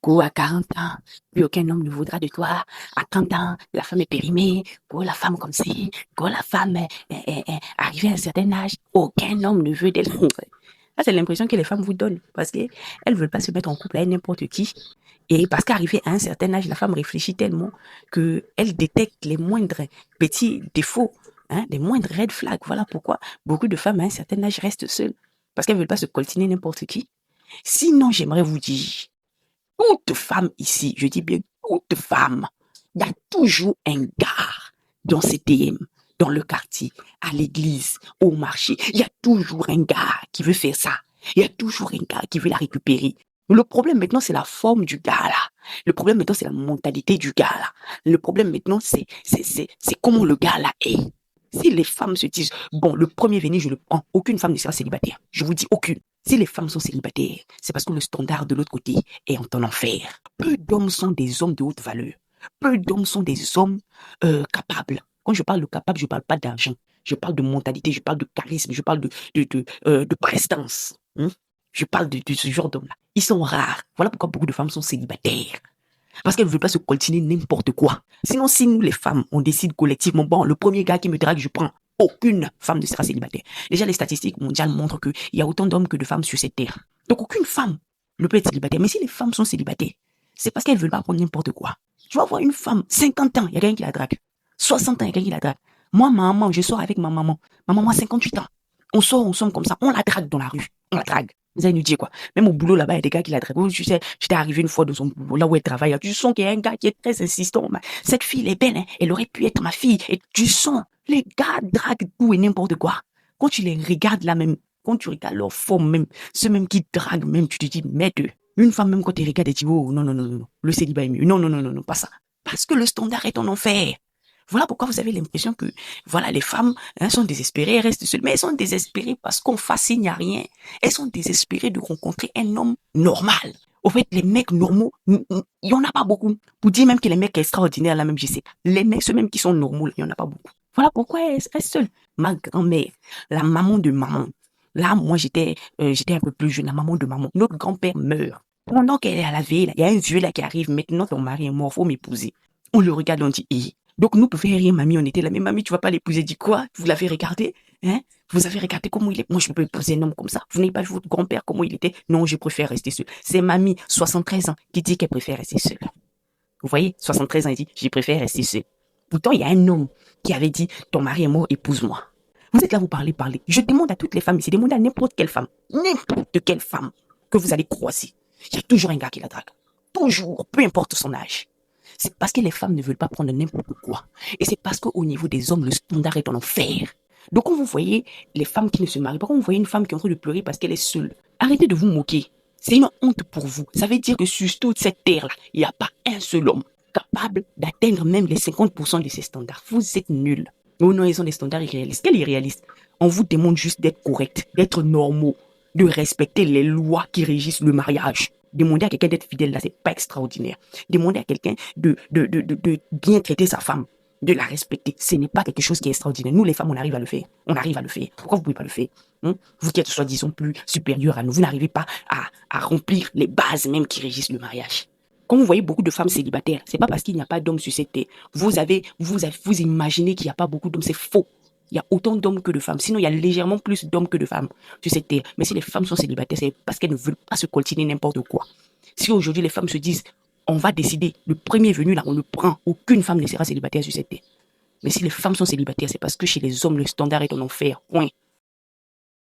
Go à 40 ans, plus aucun homme ne voudra de toi. À 30 ans, la femme est périmée. Go la femme comme si. Go la femme est arrivée à un certain âge. Aucun homme ne veut d'elle. Ça, c'est l'impression que les femmes vous donnent. Parce qu'elles ne veulent pas se mettre en couple avec n'importe qui. Et parce qu'arrivée à un certain âge, la femme réfléchit tellement qu'elle détecte les moindres petits défauts, les moindres red flags. Voilà pourquoi beaucoup de femmes à un certain âge restent seules. Parce qu'elles ne veulent pas se coltiner n'importe qui. Sinon, j'aimerais vous dire, toute femme ici, je dis bien toute femme, il y a toujours un gars dans ses DM, dans le quartier, à l'église, au marché. Il y a toujours un gars qui veut faire ça. Il y a toujours un gars qui veut la récupérer. Le problème maintenant, c'est la forme du gars là. Le problème maintenant, c'est la mentalité du gars là. Le problème maintenant, c'est comment le gars là est. Si les femmes se disent, bon, le premier venu, je le prends, aucune femme ne sera célibataire. Je vous dis aucune. Si les femmes sont célibataires, c'est parce que le standard de l'autre côté est en enfer. Peu d'hommes sont des hommes de haute valeur. Peu d'hommes sont des hommes capables. Quand je parle de capable, je ne parle pas d'argent. Je parle de mentalité, je parle de charisme, je parle de prestance. Je parle de ce genre d'hommes-là. Ils sont rares. Voilà pourquoi beaucoup de femmes sont célibataires. Parce qu'elles ne veulent pas se coltiner n'importe quoi. Sinon, si nous, les femmes, on décide collectivement, bon, le premier gars qui me drague, je prends. Aucune femme ne sera célibataire. Déjà, les statistiques mondiales montrent qu'il y a autant d'hommes que de femmes sur cette terre. Donc, aucune femme ne peut être célibataire. Mais si les femmes sont célibataires, c'est parce qu'elles ne veulent pas prendre n'importe quoi. Tu vas voir une femme, 50 ans, il y a quelqu'un qui la drague. 60 ans, il y a quelqu'un qui la drague. Moi, ma maman, je sors avec ma maman. Ma maman a 58 ans. On sort, on somme comme ça. On la drague dans la rue. On la drague. Vous allez nous dire quoi? Même au boulot, là-bas, il y a des gars qui la draguent. Tu sais, j'étais arrivé une fois dans son boulot, là où elle travaille. Tu sens qu'il y a un gars qui est très insistant. Cette fille, elle est belle, hein? Elle aurait pu être ma fille. Et tu sens, les gars draguent tout et n'importe quoi. Quand tu les regardes là même, quand tu regardes leur forme même, ceux même qui draguent même, tu te dis, merde. Une femme même quand tu regardes, elle dit, oh, non, non, non, non, le célibat est mieux. Non, non, non, non, non, pas ça. Parce que le standard est en enfer. Voilà pourquoi vous avez l'impression que, voilà, les femmes sont désespérées, elles restent seules. Mais elles sont désespérées parce qu'on fascine à rien. Elles sont désespérées de rencontrer un homme normal. Au fait, les mecs normaux, il n'y en a pas beaucoup. Pour dire même que les mecs extraordinaires, là même, je sais pas. Les mecs, ceux même qui sont normaux, il n'y en a pas beaucoup. Voilà pourquoi elles restent seules. Ma grand-mère, la maman de maman. Là, moi, j'étais un peu plus jeune, la maman de maman. Notre grand-père meurt. Pendant qu'elle est à la veille, il y a un vieux là qui arrive. Maintenant, ton mari est mort, faut m'épouser. On le regarde, on dit, donc, nous, pour faire rire, mamie, on était là. Mais mamie, tu vas pas l'épouser. Dis quoi? Vous l'avez regardé? Vous avez regardé comment il est? Moi, je ne peux pas épouser un homme comme ça. Vous n'avez pas vu votre grand-père, comment il était? Non, je préfère rester seule. C'est mamie, 73 ans, qui dit qu'elle préfère rester seule. Vous voyez? 73 ans, elle dit, je préfère rester seule. Pourtant, il y a un homme qui avait dit, ton mari est mort, épouse-moi. Vous êtes là, vous parlez. Je demande à toutes les femmes ici, demandez à n'importe quelle femme que vous allez croiser. Il y a toujours un gars qui la drague. Toujours, peu importe son âge. C'est parce que les femmes ne veulent pas prendre n'importe quoi. Et c'est parce qu'au niveau des hommes, le standard est en enfer. Donc quand vous voyez les femmes qui ne se marient pas, quand vous voyez une femme qui est en train de pleurer parce qu'elle est seule, arrêtez de vous moquer. C'est une honte pour vous. Ça veut dire que sur toute cette terre-là, il n'y a pas un seul homme capable d'atteindre même les 50% de ces standards. Vous êtes nuls. Oh non, ils ont des standards irréalistes. Quel irréaliste? On vous demande juste d'être correct, d'être normaux, de respecter les lois qui régissent le mariage. Demander à quelqu'un d'être fidèle, là, c'est pas extraordinaire. Demander à quelqu'un de bien traiter sa femme, de la respecter, ce n'est pas quelque chose qui est extraordinaire. Nous, les femmes, on arrive à le faire. On arrive à le faire. Pourquoi vous pouvez pas le faire? Vous qui êtes soi-disant plus supérieurs à nous, vous n'arrivez pas à remplir les bases même qui régissent le mariage. Quand vous voyez beaucoup de femmes célibataires, c'est pas parce qu'il n'y a pas d'hommes sur cette terre. Vous imaginez qu'il n'y a pas beaucoup d'hommes, c'est faux. Il y a autant d'hommes que de femmes. Sinon, il y a légèrement plus d'hommes que de femmes sur cette terre. Mais si les femmes sont célibataires, c'est parce qu'elles ne veulent pas se coltiner n'importe quoi. Si aujourd'hui les femmes se disent, on va décider, le premier venu là, on le prend, aucune femme ne sera célibataire sur cette terre. Mais si les femmes sont célibataires, c'est parce que chez les hommes, le standard est en enfer. Point.